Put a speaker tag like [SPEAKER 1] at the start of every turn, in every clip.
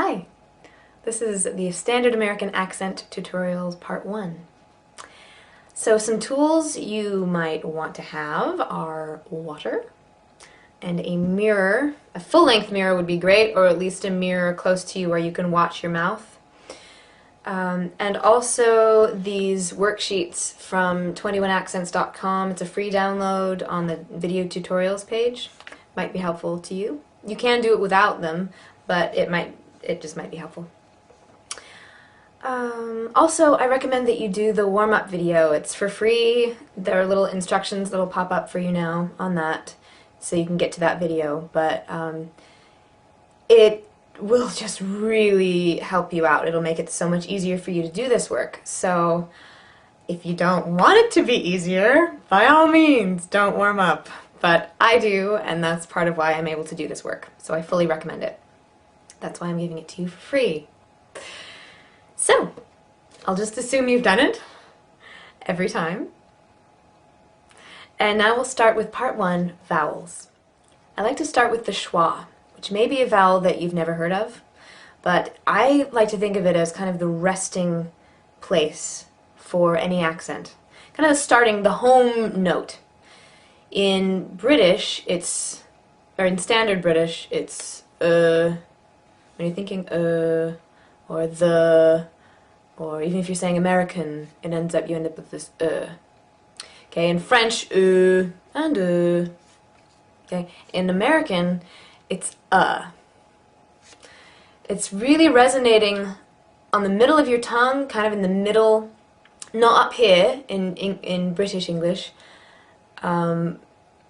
[SPEAKER 1] Hi, this is the Standard American Accent Tutorials Part 1. So some tools you might want to have are water and a mirror. A full-length mirror would be great, or at least a mirror close to you where you can watch your mouth. And also these worksheets from 21accents.com. It's a free download on the video tutorials page. Might be helpful to you. You can do it without them, but it just might be helpful. Also, I recommend that you do the warm-up video. It's for free. There are little instructions that will pop up for you now on that, so you can get to that video, but it will just really help you out. It'll make it so much easier for you to do this work. So if you don't want it to be easier, by all means, don't warm up. But I do, and that's part of why I'm able to do this work. So I fully recommend it. That's why I'm giving it to you for free. So, I'll just assume you've done it every time. And now we'll start with part 1, vowels. I like to start with the schwa, which may be a vowel that you've never heard of, but I like to think of it as kind of the resting place for any accent. Kind of starting the home note. In British, or in Standard British, it's when you're thinking or the, or even if you're saying American, you end up with this Okay, in French, and Okay, in American, it's It's really resonating on the middle of your tongue, kind of in the middle, not up here in British English, and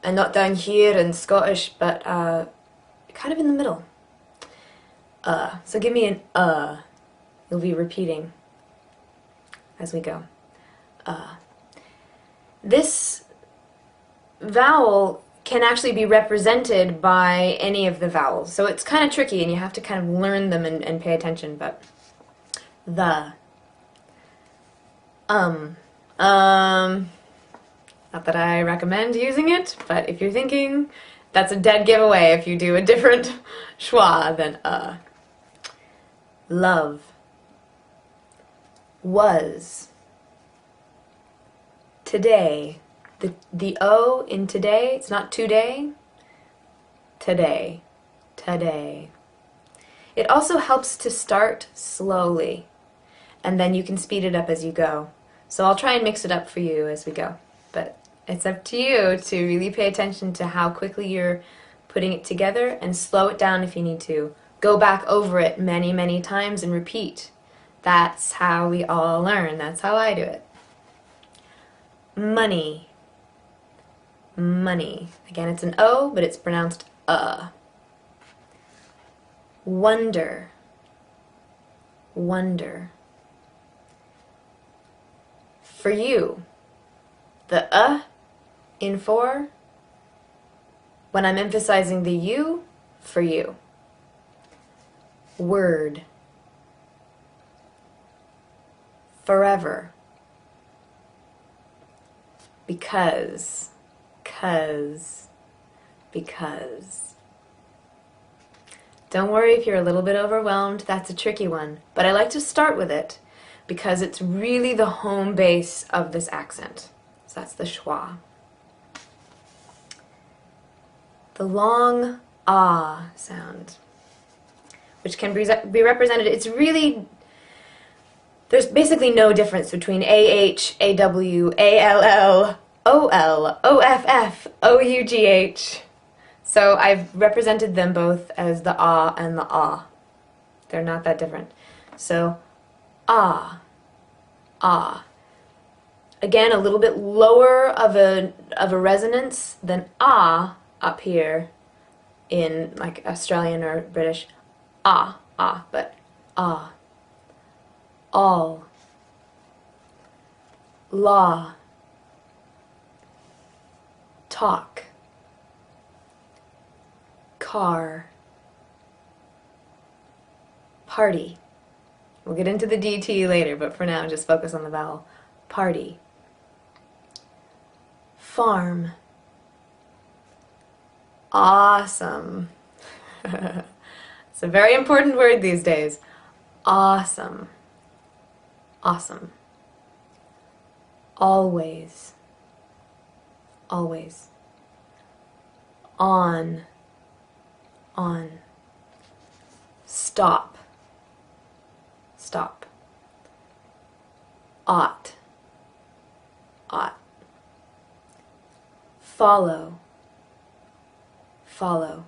[SPEAKER 1] not down here in Scottish, but kind of in the middle. So give me an You'll be repeating as we go. This vowel can actually be represented by any of the vowels, so it's kind of tricky and you have to kind of learn them and pay attention, but the, not that I recommend using it, but if you're thinking, that's a dead giveaway if you do a different schwa than love, was, today. The O in today, it's not today, today, today. It also helps to start slowly, and then you can speed it up as you go. So I'll try and mix it up for you as we go, but it's up to you to really pay attention to how quickly you're putting it together and slow it down if you need to. Go back over it many, many times and repeat. That's how we all learn. That's how I do it. Money. Money. Again, it's an O, but it's pronounced Wonder. Wonder. For you. The in for, when I'm emphasizing the you, for you. Word. Forever. Because. Because. Don't worry if you're a little bit overwhelmed, that's a tricky one, but I like to start with it because it's really the home base of this accent. So that's the schwa. The long ah sound, which can be represented, it's really, there's basically no difference between AH, AW, ALL, OL, OFF, OUGH. So I've represented them both as the ah and the ah. They're not that different. So ah, ah. Again, a little bit lower of a resonance than ah up here in like Australian or British. Ah, but ah. All. Law. Talk. Car. Party. We'll get into the DT later, but for now just focus on the vowel. Party. Farm. Awesome. It's a very important word these days. Awesome. Awesome. Always. Always. On. On. Stop. Stop. Ought. Ought. Follow. Follow.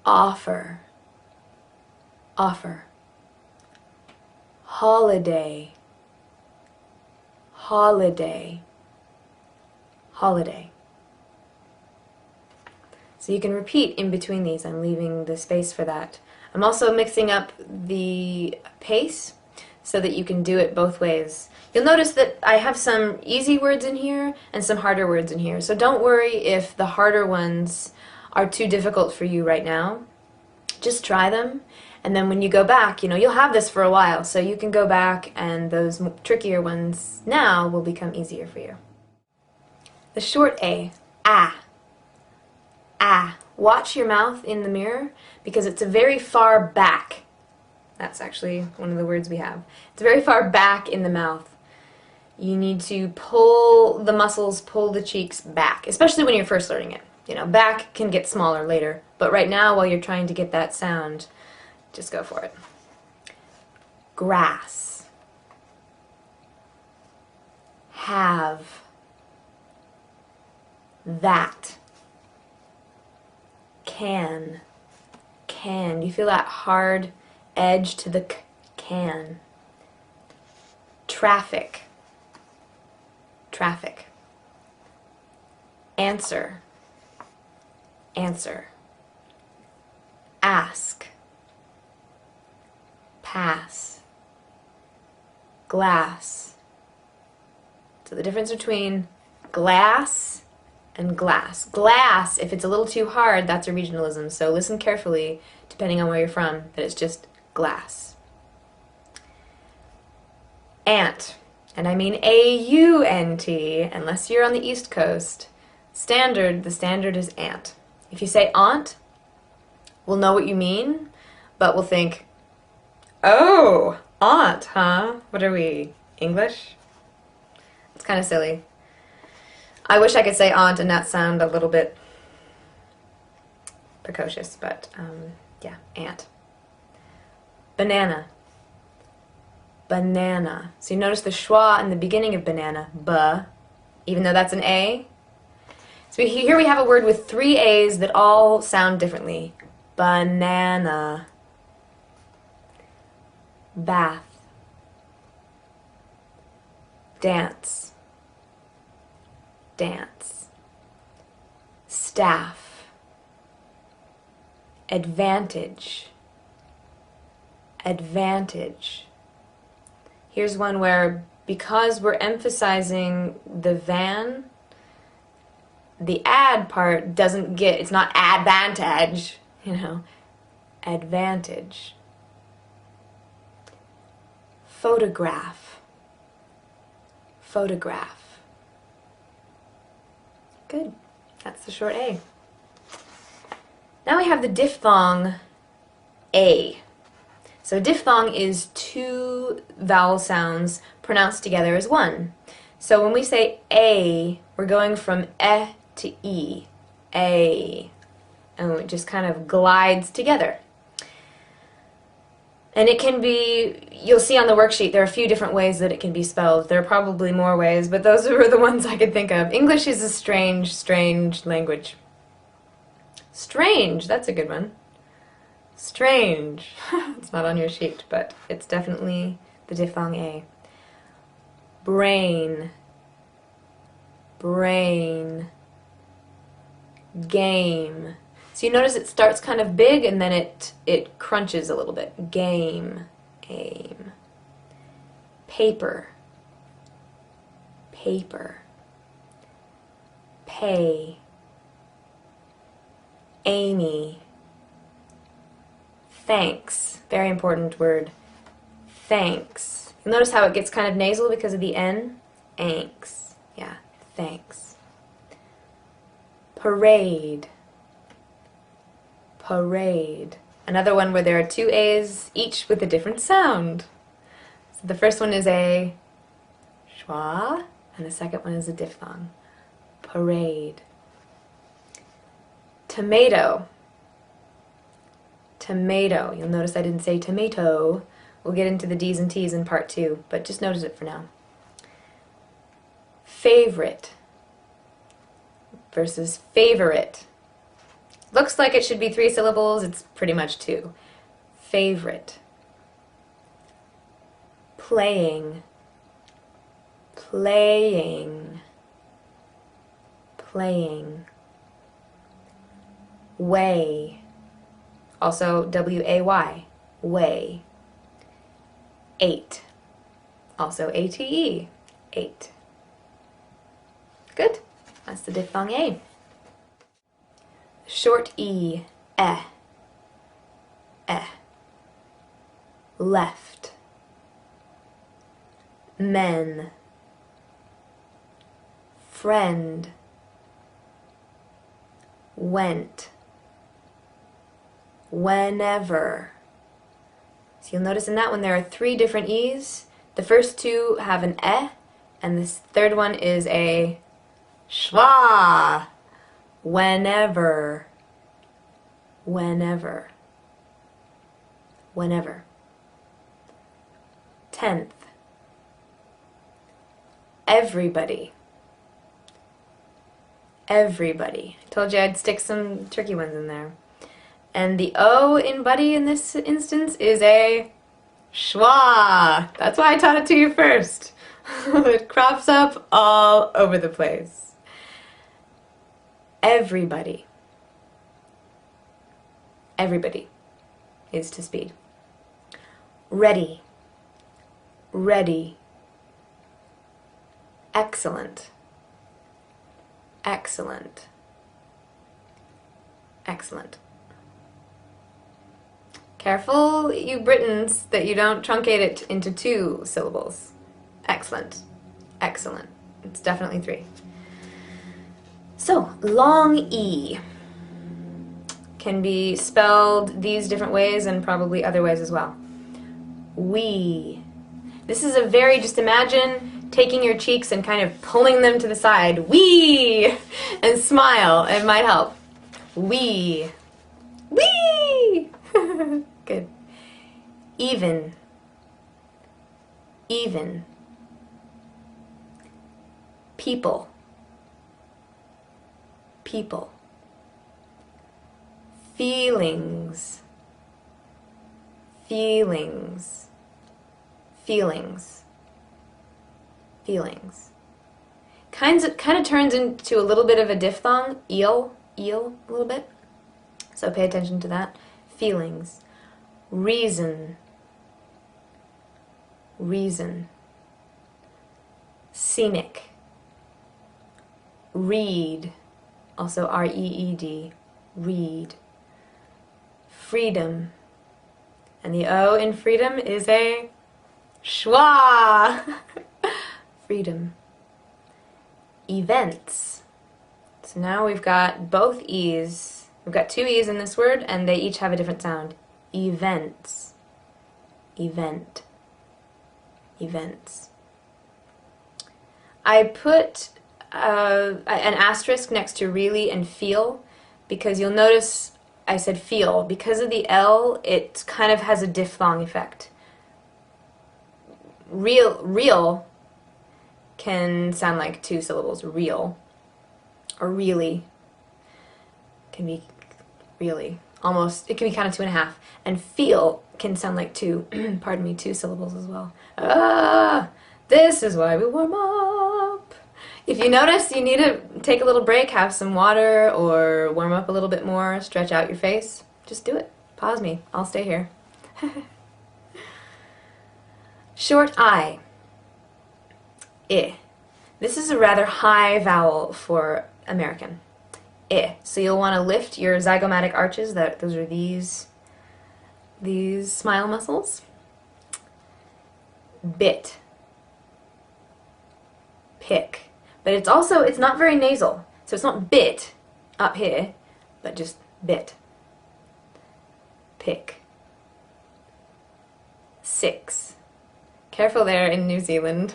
[SPEAKER 1] Offer. Offer. Holiday. Holiday. Holiday. So you can repeat in between these. I'm leaving the space for that. I'm also mixing up the pace so that you can do it both ways. You'll notice that I have some easy words in here and some harder words in here. So don't worry if the harder ones are too difficult for you right now. Just try them, and then when you go back, you'll have this for a while, so you can go back and those trickier ones now will become easier for you. The short A, ah. Ah. Watch your mouth in the mirror because it's a very far back. That's actually one of the words we have. It's very far back in the mouth. You need to pull the muscles, pull the cheeks back, especially when you're first learning it. Back can get smaller later, but right now while you're trying to get that sound, just go for it. Grass. Have. That. Can. Can. You feel that hard edge to the can. Traffic. Traffic. Answer. Answer. Ask. Pass. Glass. So the difference between glass and glass. Glass, if it's a little too hard, that's a regionalism, so listen carefully, depending on where you're from, that it's just glass. Ant, and I mean A-U-N-T, unless you're on the East Coast. The standard is ant. If you say aunt, we'll know what you mean, but we'll think, oh, aunt, huh? What are we, English? It's kind of silly. I wish I could say aunt and not sound a little bit precocious, but yeah, ant. Banana. Banana. So you notice the schwa in the beginning of banana, ba, even though that's an A. So here we have a word with 3 A's that all sound differently. Banana. Bath. Dance. Dance. Staff. Advantage. Advantage. Here's one where, because we're emphasizing the van, the ad part doesn't get, it's not advantage, advantage. Photograph. Photograph. Good. That's the short A. Now we have the diphthong A. So diphthong is 2 vowel sounds pronounced together as one. So when we say A, we're going from E to E. A. And it just kind of glides together. And it can be, you'll see on the worksheet, there are a few different ways that it can be spelled. There are probably more ways, but those were the ones I could think of. English is a strange, strange language. Strange, that's a good one. Strange. It's not on your sheet, but it's definitely the diphthong A. Brain. Brain. Game. So you notice it starts kind of big and then it crunches a little bit. Game. Aim. Paper. Paper. Pay. Amy. Thanks. Very important word. Thanks. You'll notice how it gets kind of nasal because of the N. Thanks. Yeah, thanks. Parade. parade. Another one where there are two A's, each with a different sound. So the first one is a schwa, and the second one is a diphthong. Parade. Tomato. Tomato. You'll notice I didn't say tomato. We'll get into the D's and T's in part 2, but just notice it for now. Favorite versus favorite. Looks like it should be 3 syllables, it's pretty much 2. Favorite. Playing. Playing. Playing. Way. Also W-A-Y. Way. 8. Also A-T-E. 8. Good. That's the diphthong A. Short E. Eh. Eh. Left. Men. Friend. Went. Whenever. So you'll notice in that one there are 3 different E's. The first 2 have an eh, and this third one is a schwa. Whenever. Whenever. Whenever. 10th. Everybody. Everybody. I told you I'd stick some tricky ones in there. And the O in buddy in this instance is a schwa. That's why I taught it to you first. It crops up all over the place. Everybody. Everybody is to speed. Ready. Ready. Excellent. Excellent. Excellent. Careful, you Britons, that you don't truncate it into 2 syllables. Excellent. Excellent. It's definitely 3. So, long E can be spelled these different ways and probably other ways as well. We. This is a very, just imagine taking your cheeks and kind of pulling them to the side. We! And smile. It might help. We. Wee! Good. Even. Even. People. People. Feelings. Feelings. Feelings. Feelings. Kind of turns into a little bit of a diphthong. Eel. Eel, a little bit. So pay attention to that. Feelings. Reason. Reason. Scenic. Read. Also R-E-E-D. Read. Freedom. And the O in freedom is a schwa. Freedom. Events. So now we've got both E's. We've got 2 E's in this word, and they each have a different sound. Events. Event. Events. I put an asterisk next to really and feel because you'll notice I said feel. Because of the L, it kind of has a diphthong effect. Real can sound like 2 syllables. Real. Or really. Can be really. Almost. It can be kind of 2.5. And feel can sound like 2, pardon me, 2 syllables as well. This is why we warm up. If you notice you need to take a little break, have some water, or warm up a little bit more, stretch out your face, just do it. Pause me. I'll stay here. Short I. I. This is a rather high vowel for American. I. So you'll want to lift your zygomatic arches. Those are these smile muscles. Bit. Pick. But it's not very nasal. So it's not bit up here, but just bit. pick. 6. Careful there in New Zealand.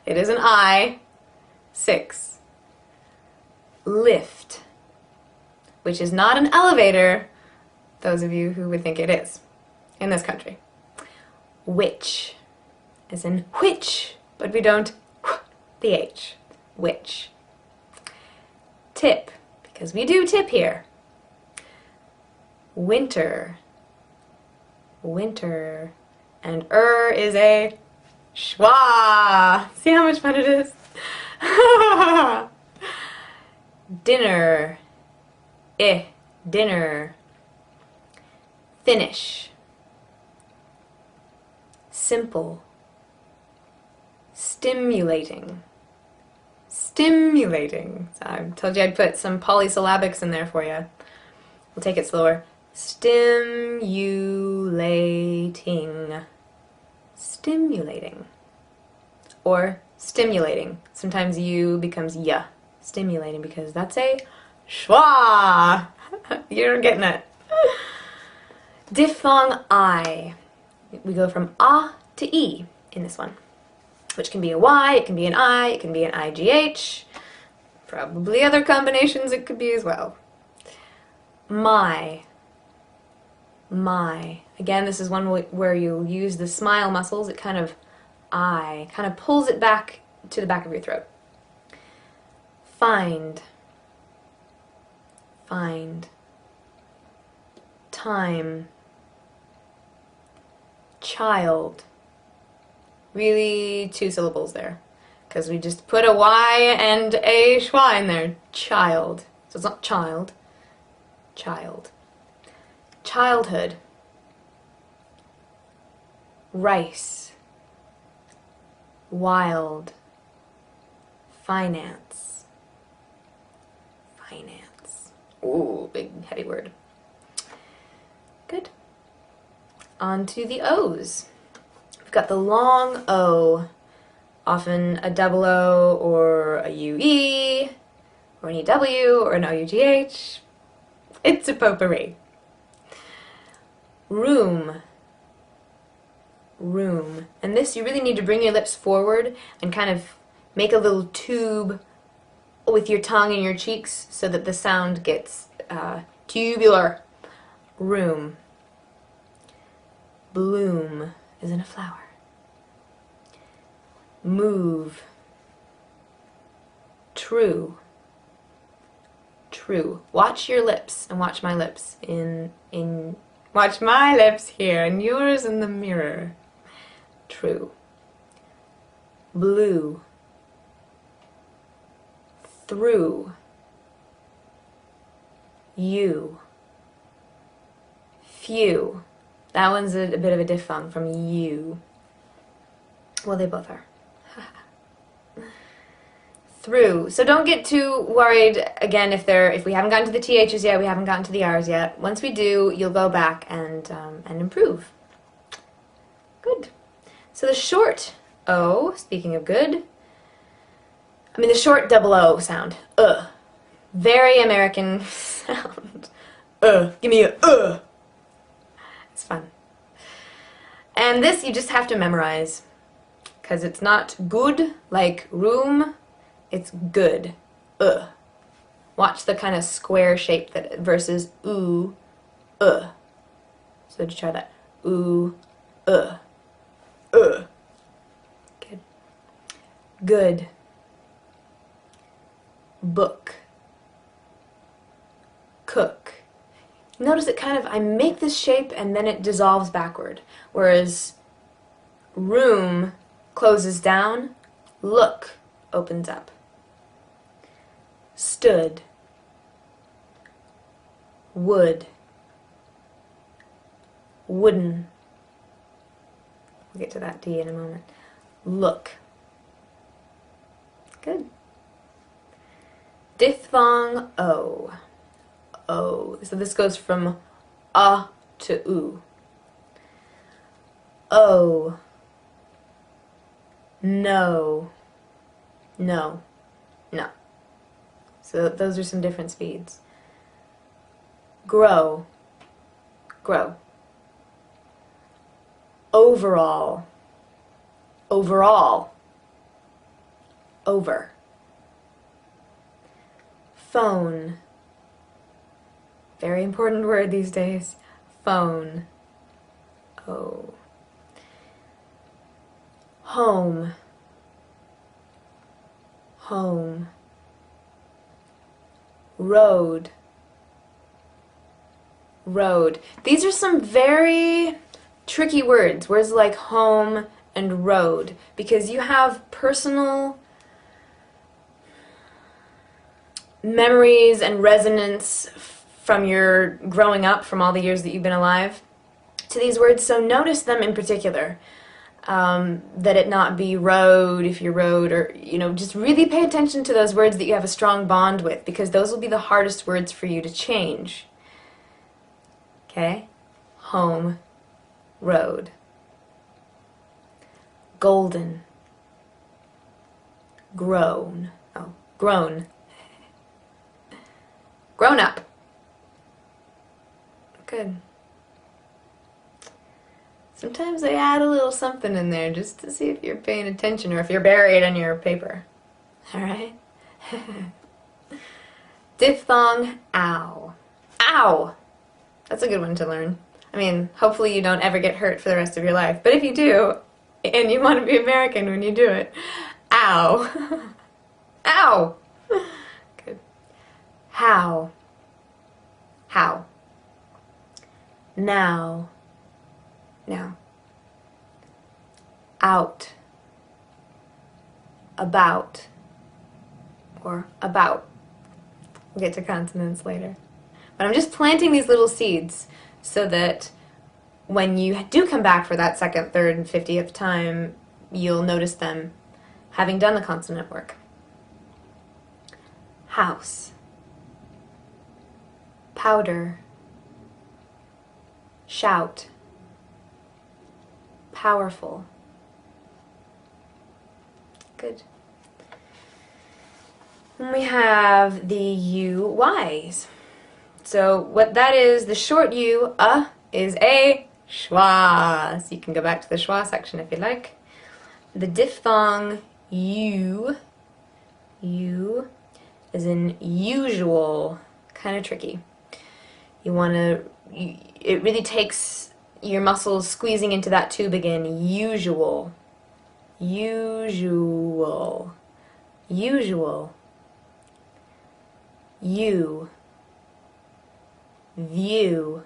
[SPEAKER 1] It is an I. 6. Lift, which is not an elevator, those of you who would think it is in this country. Which, as in which, but we don't the H. Which. Tip, because we do tip here. Winter. Winter. And is a schwa. See how much fun it is? Dinner. Dinner. Finish. Simple. Stimulating. Stimulating. So I told you I'd put some polysyllabics in there for you. We'll take it slower. Stimulating. Stimulating. Or stimulating. Sometimes U becomes ya. Stimulating, because that's a schwa. You're getting it. Diphthong I. We go from ah to e in this one, which can be a Y, it can be an I, it can be an IGH. Probably other combinations it could be as well. My. My. Again, this is one where you'll use the smile muscles. It kind of pulls it back to the back of your throat. Find. Find. Time. Child. Really 2 syllables there, because we just put a Y and a schwa in there. Child. So it's not child. Child. Childhood. Rice. Wild. Finance. Finance. Ooh, big heavy word. Good. On to the O's. We've got the long O, often a double O or a UE or an EW or an OUGH. It's a potpourri. Room. Room. And this, you really need to bring your lips forward and kind of make a little tube with your tongue in your cheeks so that the sound gets tubular. Room. Bloom is in a flower. Move. True. True. Watch your lips and watch my lips watch my lips here and yours in the mirror. True. Blue. Through. You. Few. That one's a bit of a diphthong from you. Well, they both are. Through. So don't get too worried, again, if we haven't gotten to the THs yet, we haven't gotten to the Rs yet. Once we do, you'll go back and improve. Good. So the short O, speaking of good, the short double O sound. Very American sound. Give me a It's fun. And this you just have to memorize, because it's not good like room, it's good. Watch the kind of square shape that versus ooh, So to try that. Ooh, Good. Good. Book. Cook. Notice it I make this shape and then it dissolves backward, whereas room closes down, look opens up. Stood. Wood. Wooden. We'll get to that D in a moment. Look. Good. Diphthong O. O. So this goes from A to U. O. No. No. No. So those are some different speeds. Grow. grow. Overall, overall, over. Phone, very important word these days, phone, oh. Home, home. Road, road. These are some very tricky words, words like home and road, because you have personal memories and resonance from your growing up, from all the years that you've been alive, to these words, so notice them in particular. That it not be road if you're road, or, you know, just really pay attention to those words that you have a strong bond with, because those will be the hardest words for you to change. Okay? Home, road. Golden. Grown. Oh, grown. Grown up. Good. Sometimes I add a little something in there just to see if you're paying attention or if you're buried in your paper. Alright? Diphthong, ow. Ow! That's a good one to learn. I mean, hopefully you don't ever get hurt for the rest of your life. But if you do, and you want to be American when you do it, ow. Ow! Good. How. How. Now. Now. Out. About. Or about. We'll get to consonants later. But I'm just planting these little seeds so that when you do come back for that second, third, and 50th time, you'll notice them having done the consonant work. House. Powder. Shout. Powerful. Good. And we have the UYs. So what that is, the short U, is a schwa. So you can go back to the schwa section if you like. The diphthong U is in usual. Kind of tricky. You want to, it really takes your muscles squeezing into that tube again. Usual. Usual. Usual. You. View.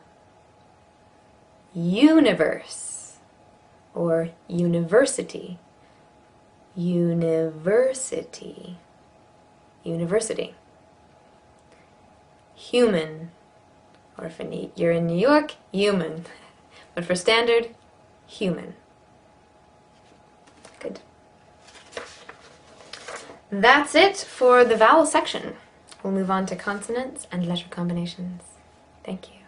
[SPEAKER 1] Universe. Or university. University. University. Human. Or if you're in New York, human. But for standard, human. Good. That's it for the vowel section. We'll move on to consonants and letter combinations. Thank you.